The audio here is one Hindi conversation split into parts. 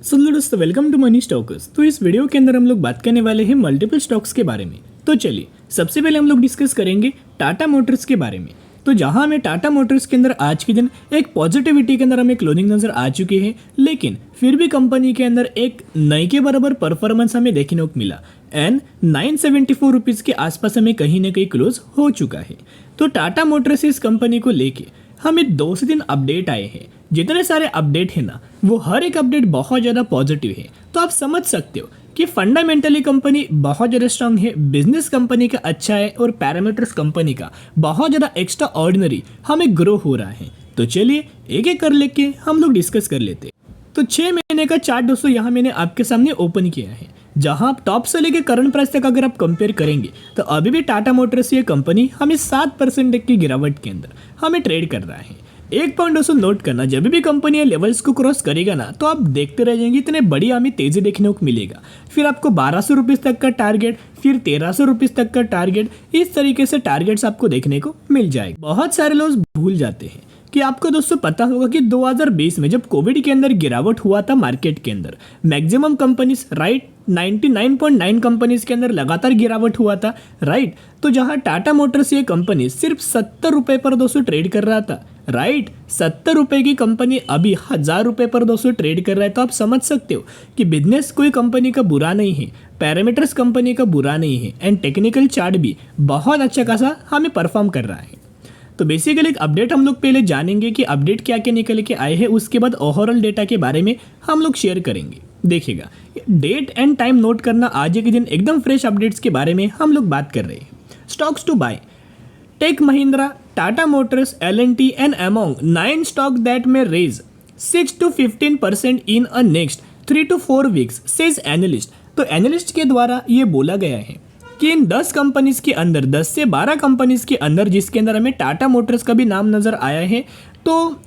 दोस्तों वेलकम टू मनी स्टॉकर्स। तो इस वीडियो के अंदर हम लोग बात करने वाले हैं मल्टीपल स्टॉक्स के बारे में। तो चलिए सबसे पहले हम लोग डिस्कस करेंगे टाटा मोटर्स के बारे में। तो जहां हमें टाटा मोटर्स के अंदर आज के दिन एक पॉजिटिविटी के अंदर हमें क्लोजिंग नजर आ चुकी है, लेकिन फिर भी कंपनी के अंदर एक नई के बराबर परफॉर्मेंस हमें देखने को मिला एंड 974 रुपीज़ के आसपास हमें कहीं ना कहीं क्लोज हो चुका है। तो टाटा मोटर्स इस कंपनी को लेके हमें 2 से 3 अपडेट आए हैं। जितने सारे अपडेट है ना, वो हर एक अपडेट बहुत ज़्यादा पॉजिटिव है। तो आप समझ सकते हो कि फंडामेंटली कंपनी बहुत ज़्यादा स्ट्रांग है, बिजनेस कंपनी का अच्छा है और पैरामीटर्स कंपनी का बहुत ज़्यादा एक्स्ट्रा ऑर्डिनरी हमें ग्रो हो रहा है। तो चलिए एक एक कर लेके हम लोग डिस्कस कर लेते हैं। तो 6 महीने का चार्ट दोस्तों यहाँ मैंने आपके सामने ओपन किया है, जहां आप टॉप से लेके करंट प्राइस तक अगर आप कंपेयर करेंगे तो अभी भी टाटा मोटर्स ये कंपनी हमें 7% की गिरावट के अंदर हमें ट्रेड कर रहा है। एक पॉइंट दोस्तों नोट करना, जब भी कंपनी ये लेवल्स को क्रॉस करेगा ना, तो आप देखते रह जाएंगे इतने बड़ी हमें तेजी देखने को मिलेगा। फिर आपको 1200 रुपीज़ तक का टारगेट, फिर 1300 रुपीज़ तक का टारगेट, इस तरीके से टारगेट्स आपको देखने को मिल जाएगा। बहुत सारे लोग भूल जाते हैं कि आपको दोस्तों पता होगा कि 2020 में जब कोविड के अंदर गिरावट हुआ था मार्केट के अंदर, मैक्सिमम कंपनीज राइट 99.9 कंपनीज के अंदर लगातार गिरावट हुआ था राइट। तो जहां टाटा मोटर्स ये कंपनी सिर्फ 70 रुपये पर दोस्तों ट्रेड कर रहा था राइट। 70 रुपये की कंपनी अभी 1000 रुपये पर दोस्तों ट्रेड कर रहा है। तो आप समझ सकते हो कि बिजनेस कोई कंपनी का बुरा नहीं है, पैरामीटर्स कंपनी का बुरा नहीं है एंड टेक्निकल चार्ट भी बहुत अच्छा खासा हमें परफॉर्म कर रहा है। तो बेसिकली एक अपडेट हम लोग पहले जानेंगे कि अपडेट क्या क्या निकल के आए हैं, उसके बाद ओवरऑल डेटा के बारे में हम लोग शेयर करेंगे। देखिएगा डेट एंड टाइम नोट करना, आज के दिन एकदम फ्रेश अपडेट्स के बारे में हम लोग बात कर रहे हैं। Stocks to buy, Tech Mahindra, Tata Motors, L&T and among 9 stock that may raise 6 to 15% in a next 3 to 4 weeks says analyst. तो एनालिस्ट के द्वारा ये बोला गया है कि इन 10 कंपनीज के अंदर, 10 से 12 कंपनीज के अंदर जिसके अंदर हमें टाटा मोटर्स का भी नाम नजर आया है, तो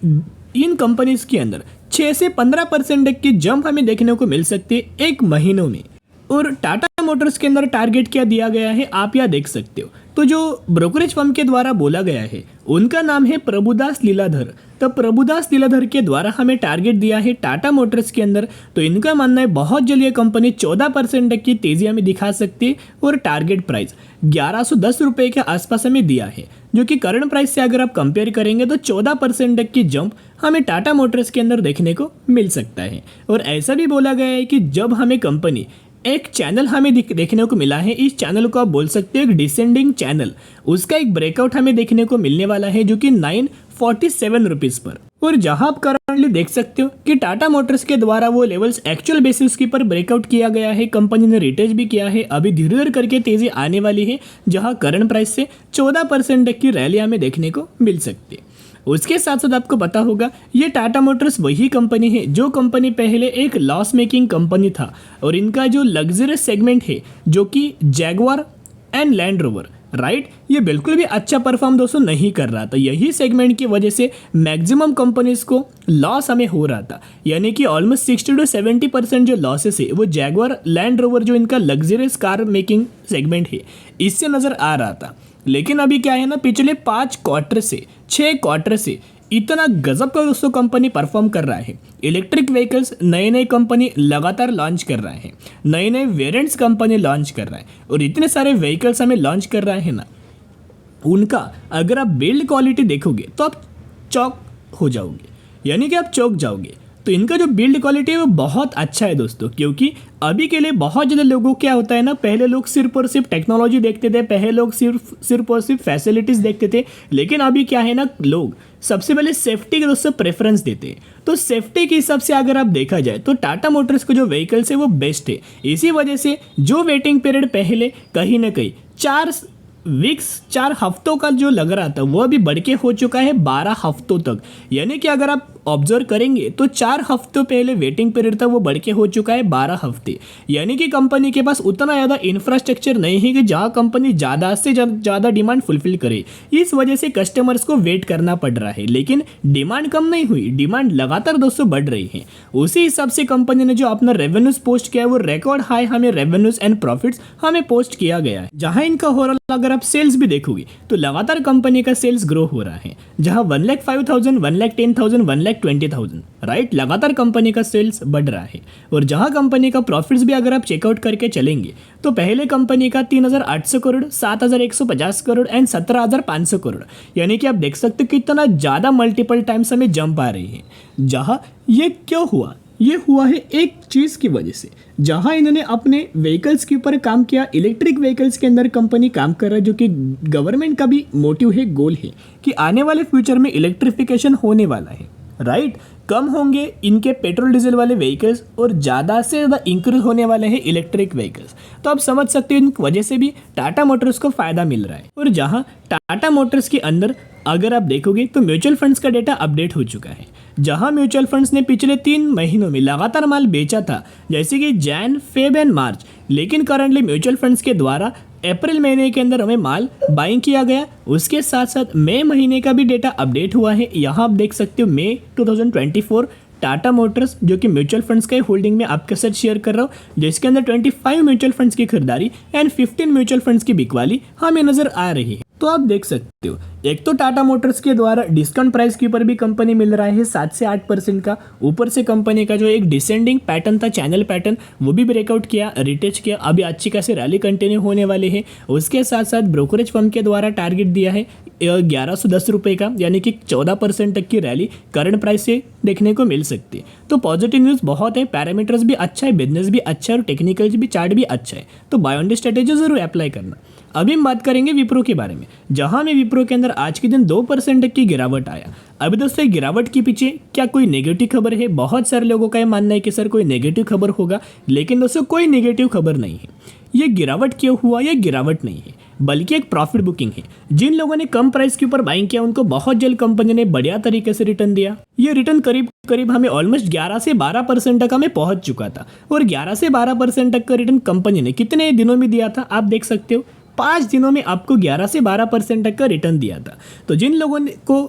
इन कंपनीज के अंदर 6 से 15% की जंप हमें देखने को मिल सकती है एक महीनों में। और टाटा मोटर्स के अंदर टारगेट क्या दिया गया है आप यहाँ देख सकते हो। तो जो ब्रोकरेज फर्म के द्वारा बोला गया है उनका नाम है प्रभुदास लीलाधर। तो प्रभुदास लीलाधर के द्वारा हमें टारगेट दिया है टाटा मोटर्स के अंदर। तो इनका मानना है बहुत जल्द ये कंपनी 14% की तेजी हमें दिखा सकती है और टारगेट प्राइस 1110 रुपये के आसपास हमें दिया है, जो कि करंट प्राइस से अगर आप कंपेयर करेंगे तो 14% की जंप हमें टाटा मोटर्स के अंदर देखने को मिल सकता है। और ऐसा भी बोला गया है कि जब हमें कंपनी एक चैनल हमें देखने को मिला है, इस चैनल को आप बोल सकते हो एक डिसेंडिंग चैनल, उसका एक ब्रेकआउट हमें देखने को मिलने वाला है जो कि 947 रुपीज़ पर। और जहां आप करंटली देख सकते हो कि टाटा मोटर्स के द्वारा वो लेवल्स एक्चुअल बेसिस के पर ब्रेकआउट किया गया है, कंपनी ने रिटेज भी किया है, अभी धीरे धीरे करके तेजी आने वाली है, जहां करंट प्राइस से 14% की रैली हमें देखने को मिल सकती है। उसके साथ साथ आपको पता होगा ये टाटा मोटर्स वही कंपनी है जो कंपनी पहले एक लॉस मेकिंग कंपनी था, और इनका जो लग्जरियस सेगमेंट है जो कि Jaguar and land rover right, ये बिल्कुल भी अच्छा परफॉर्म दोस्तों नहीं कर रहा था। यही सेगमेंट की वजह से मैक्सिमम कंपनीज को लॉस हमें हो रहा था, यानी कि ऑलमोस्ट 60 to 70% जो लॉसेस है वो जैगवार लैंड रोवर जो इनका लग्जरियस कार मेकिंग सेगमेंट है इससे नज़र आ रहा था। लेकिन अभी क्या है ना, पिछले 5 क्वार्टर से 6 क्वार्टर से इतना गजब का दोस्तों कंपनी परफॉर्म कर रहा है। इलेक्ट्रिक व्हीकल्स नए नए कंपनी लगातार लॉन्च कर रहा है, नए नए वेरिएंट्स कंपनी लॉन्च कर रहा है, और इतने सारे व्हीकल्स हमें लॉन्च कर रहा है ना, उनका अगर आप बिल्ड क्वालिटी देखोगे तो आप चौक हो जाओगे, यानी कि आप चौक जाओगे। तो इनका जो बिल्ड क्वालिटी है वो बहुत अच्छा है दोस्तों, क्योंकि अभी के लिए बहुत ज़्यादा लोगों क्या होता है ना, पहले लोग सिर्फ और सिर्फ टेक्नोलॉजी देखते थे, पहले लोग सिर्फ और सिर्फ फैसिलिटीज़ देखते थे, लेकिन अभी क्या है ना, लोग सबसे पहले सेफ्टी के दोस्तों प्रेफरेंस देते हैं। तो सेफ्टी के हिसाब से अगर आप देखा जाए तो टाटा मोटर्स के जो व्हीकल्स है वो बेस्ट है। इसी वजह से जो वेटिंग पीरियड पहले कहीं ना कहीं 4 हफ्तों का जो लग रहा था वो अभी बढ़ के हो चुका है 12 हफ्तों तक, यानी कि अगर आप ऑब्जर्व करेंगे तो 4 हफ्तों पहले वेटिंग पीरियड था वो बढ़ के हो चुका है 12 हफ्ते। यानी कि कंपनी के पास उतना ज़्यादा इंफ्रास्ट्रक्चर नहीं है कि जहां कंपनी ज़्यादा से ज़्यादा डिमांड फुलफिल करे, इस वजह से कस्टमर्स को वेट करना पड़ रहा है। लेकिन डिमांड कम नहीं हुई, डिमांड लगातार दोस्तों बढ़ रही है। उसी हिसाब से कंपनी ने जो अपना रेवेन्यूज पोस्ट किया है वो रिकॉर्ड हाई हमें रेवेन्यूज एंड प्रॉफिट्स हमें पोस्ट किया गया है, जहाँ इनका ओवरऑल अगर आप सेल्स भी देखोगे तो लगातार कंपनी का सेल्स ग्रो हो रहा है, जहां 1,05,000, 1,10,000, 1,20,000, राइट, लगातार कंपनी का सेल्स बढ़ रहा है। और जहां कंपनी का प्रॉफिट्स भी अगर आप चेकआउट करके चलेंगे तो पहले कंपनी का 3,800 करोड़, 7,150 करोड़ एंड 17,500 करोड़, यानी कि आप देख सकते हो कितना ज़्यादा मल्टीपल टाइम्स हमें जंप आ रही है। जहां ये क्यों हुआ? ये हुआ है एक चीज़ की वजह से, जहां इन्होंने अपने व्हीकल्स के ऊपर काम किया। इलेक्ट्रिक व्हीकल्स के अंदर कंपनी काम कर रहा है, जो कि गवर्नमेंट का भी मोटिव है, गोल है कि आने वाले फ्यूचर में इलेक्ट्रिफिकेशन होने वाला है, राइट। कम होंगे इनके पेट्रोल डीजल वाले व्हीकल्स और ज़्यादा से ज़्यादा इंक्रीज होने वाले हैं इलेक्ट्रिक व्हीकल्स। तो आप समझ सकते हो इन वजह से भी टाटा मोटर्स को फ़ायदा मिल रहा है। और जहाँ टाटा मोटर्स के अंदर अगर आप देखोगे तो म्यूचुअल फंड्स का डेटा अपडेट हो चुका है, जहां म्यूचुअल फंड्स ने पिछले 3 महीनों में लगातार माल बेचा था, जैसे कि जैन, फेब एंड मार्च। लेकिन करंटली म्यूचुअल फंड्स के द्वारा अप्रैल महीने के अंदर हमें माल बाइंग किया गया। उसके साथ साथ मई महीने का भी डेटा अपडेट हुआ है। यहाँ आप देख सकते हो मई 2024 टाटा मोटर्स, जो कि म्यूचुअल फंड्स का होल्डिंग में आपके साथ शेयर कर रहा हूँ, जिसके अंदर 25 म्यूचुअल फंड्स की खरीदारी एंड 15 म्यूचुअल फंड्स की बिकवाली हमें नजर आ रही है। तो आप देख सकते हो, एक तो टाटा मोटर्स के द्वारा डिस्काउंट प्राइस के ऊपर भी कंपनी मिल रहा है 7 से 8% का। ऊपर से कंपनी का जो एक डिसेंडिंग पैटर्न था, चैनल पैटर्न, वो भी ब्रेकआउट किया, रिटेच किया। अभी अच्छी खासी रैली कंटिन्यू होने वाली है। उसके साथ साथ ब्रोकरेज फर्म के द्वारा टारगेट दिया है 1110 रुपये का, यानी कि 14% तक की रैली करंट प्राइस से देखने को मिल सकती है। तो पॉजिटिव न्यूज़ बहुत है, पैरामीटर्स भी अच्छा है, बिजनेस भी अच्छा है और टेक्निकल भी चार्ट भी अच्छा है। तो बाय ऑन डी स्ट्रेटेजी जरूर अप्लाई करना। अभी हम बात करेंगे विप्रो के बारे में, जहां में विप्रो के अंदर आज के दिन 2% तक की गिरावट आया। अभी दोस्तों गिरावट के पीछे क्या कोई नेगेटिव खबर है? बहुत सारे लोगों का ये मानना है कि सर कोई नेगेटिव खबर होगा, लेकिन दोस्तों कोई नेगेटिव खबर नहीं है। ये गिरावट क्यों हुआ? ये गिरावट नहीं है, बल्कि एक प्रॉफिट बुकिंग है। जिन लोगों ने कम प्राइस के ऊपर बाइंग किया उनको बहुत जल्द कंपनी ने बढ़िया तरीके से रिटर्न दिया। ये रिटर्न करीब करीब हमें ऑलमोस्ट 11 से 12% तक हमें पहुंच चुका था। और 11 से 12% तक का रिटर्न कंपनी ने कितने दिनों में दिया था? आप देख सकते हो 5 दिनों में आपको 11 से 12% तक का रिटर्न दिया था। तो जिन लोगों को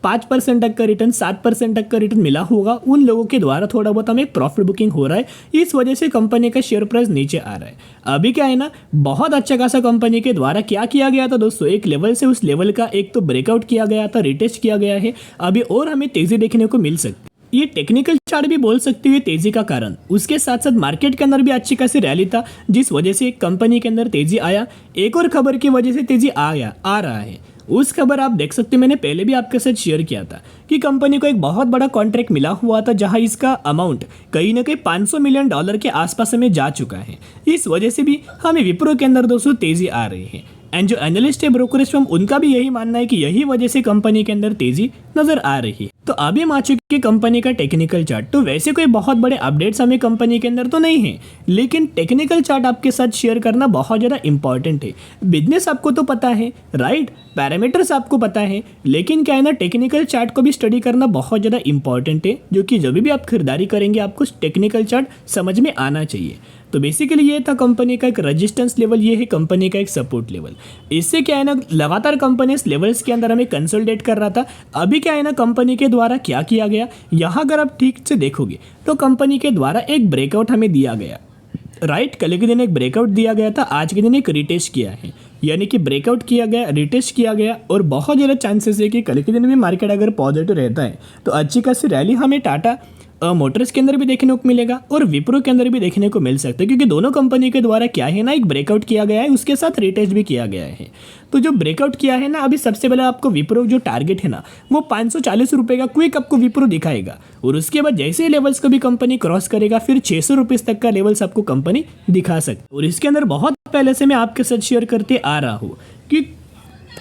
5% तक का रिटर्न, 7% तक का रिटर्न मिला होगा, उन लोगों के द्वारा थोड़ा बहुत हमें प्रॉफिट बुकिंग हो रहा है। इस वजह से कंपनी का शेयर प्राइस नीचे आ रहा है। अभी क्या है ना, बहुत अच्छा खासा कंपनी के द्वारा क्या किया गया था दोस्तों, एक लेवल से उस लेवल का एक तो ब्रेकआउट किया गया था, रिटेस्ट किया गया है। अभी और हमें तेजी देखने को मिल सकती है। ये टेक्निकल चार्ट भी बोल सकते हो तेजी का कारण। उसके साथ साथ मार्केट के अंदर भी अच्छी खासी रैली था, जिस वजह से कंपनी के अंदर तेजी आया। एक और खबर की वजह से तेजी आ रहा है। उस खबर आप देख सकते हो, मैंने पहले भी आपके साथ शेयर किया था कि कंपनी को एक बहुत बड़ा कॉन्ट्रैक्ट मिला हुआ था, जहां इसका अमाउंट कहीं ना कहीं $500 मिलियन के आसपास हमें जा चुका है। इस वजह से भी हमें विप्रो के अंदर दोस्तों तेजी आ रही है। एंड जो एनालिस्ट है ब्रोकरेज फर्म, उनका भी यही मानना है कि यही वजह से कंपनी के अंदर तेजी नजर आ रही है। तो अभी हम आ चुके कंपनी का टेक्निकल चार्ट। तो वैसे कोई बहुत बड़े अपडेट्स हमें कंपनी के अंदर तो नहीं है, लेकिन टेक्निकल चार्ट आपके साथ शेयर करना बहुत ज़्यादा इंपॉर्टेंट है। बिजनेस आपको तो पता है, राइट, पैरामीटर्स आपको पता है, लेकिन क्या है ना, टेक्निकल चार्ट को भी स्टडी करना बहुत ज़्यादा इंपॉर्टेंट है, जो कि जब भी आप खरीदारी करेंगे आपको टेक्निकल चार्ट समझ में आना चाहिए। तो बेसिकली ये था कंपनी का एक रेजिस्टेंस लेवल, ये है कंपनी का एक सपोर्ट लेवल। इससे क्या है ना, लगातार कंपनी इस लेवल्स के अंदर हमें कंसोलिडेट कर रहा था। अभी क्या है ना, कंपनी के द्वारा क्या किया गया, यहाँ अगर आप ठीक से देखोगे तो कंपनी के द्वारा एक ब्रेकआउट हमें दिया गया, राइट। कल के दिन एक ब्रेकआउट दिया गया था, आज के दिन एक रिटेस्ट किया है, यानी कि ब्रेकआउट किया गया, रिटेस्ट किया गया। और बहुत ज़्यादा चांसेस है कि कल के दिन भी मार्केट अगर पॉजिटिव रहता है तो अच्छी खासी रैली हमें टाटा मोटर्स के अंदर भी देखने को मिलेगा और विप्रो के अंदर भी देखने को मिल सकता है, क्योंकि दोनों कंपनी के द्वारा क्या है ना, एक ब्रेकआउट किया गया है, उसके साथ रिटेस्ट भी किया गया है। तो जो ब्रेकआउट किया है ना, अभी सबसे पहले आपको विप्रो जो टारगेट है ना, वो 540 रुपये का क्विक आपको विप्रो दिखाएगा। और उसके बाद जैसे ही लेवल्स को भी कंपनी क्रॉस करेगा, फिर 600 रुपीज़ तक का लेवल्स आपको कंपनी दिखा सकती। और इसके अंदर बहुत पहले से मैं आपके साथ शेयर करते आ रहा हूँ कि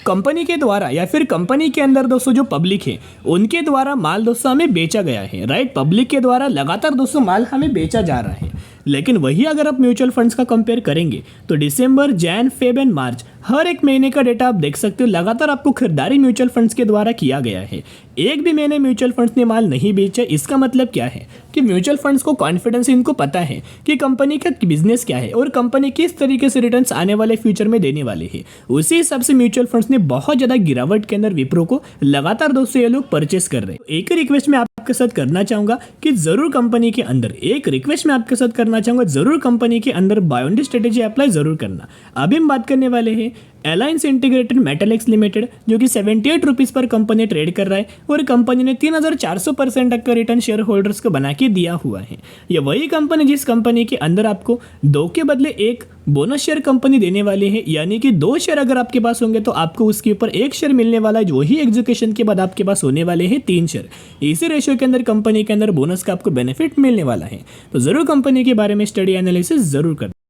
कंपनी के द्वारा या फिर कंपनी के अंदर दोस्तों जो पब्लिक है उनके द्वारा माल दोस्तों हमें बेचा गया है, राइट। पब्लिक के द्वारा लगातार दोस्तों माल हमें बेचा जा रहा है। लेकिन वही अगर आप म्यूचुअल फंड्स का कंपेयर करेंगे तो दिसंबर, जैन, फेब एंड मार्च हर एक महीने का डेटा आप देख सकते हो, लगातार आपको खरीदारी म्यूचुअल फंड्स के द्वारा किया गया है। एक भी महीने म्यूचुअल फंड्स ने माल नहीं बेचा। इसका मतलब क्या है कि म्यूचुअल फंड्स को कॉन्फिडेंस, इनको पता है कि कंपनी का बिजनेस क्या है और कंपनी किस तरीके से रिटर्न्स आने वाले फ्यूचर में देने वाले हैं। उसी हिसाब से म्यूचुअल फंड्स ने बहुत ज़्यादा गिरावट के अंदर विप्रो को लगातार दोस्तों ये लोग परचेस कर रहे हैं। एक रिक्वेस्ट मैं आपके साथ करना चाहूँगा कि ज़रूर कंपनी के अंदर, एक रिक्वेस्ट मैं आपके साथ करना चाहूँगा, ज़रूर कंपनी के अंदर buy on dip strategy apply ज़रूर करना। अभी हम बात करने वाले हैं अलायंस इंटीग्रेटेड मेटलिक्स लिमिटेड जो कि 78 रुपीज़ पर कंपनी ट्रेड कर रहा है और कंपनी ने 3400% तक का रिटर्न शेयर होल्डर्स को बना के दिया हुआ है। ये वही कंपनी जिस कंपनी के अंदर आपको 2 के बदले 1 बोनस शेयर कंपनी देने वाली है, यानी कि 2 शेयर अगर आपके पास होंगे तो आपको उसके ऊपर 1 शेयर मिलने वाला है, जो ही एग्जीक्यूशन के बाद आपके पास होने वाले हैं 3 शेयर। इसी रेशियो के अंदर कंपनी के अंदर बोनस का आपको बेनिफिट मिलने वाला है। तो ज़रूर कंपनी के बारे में स्टडी एनालिसिस ज़रूर करना।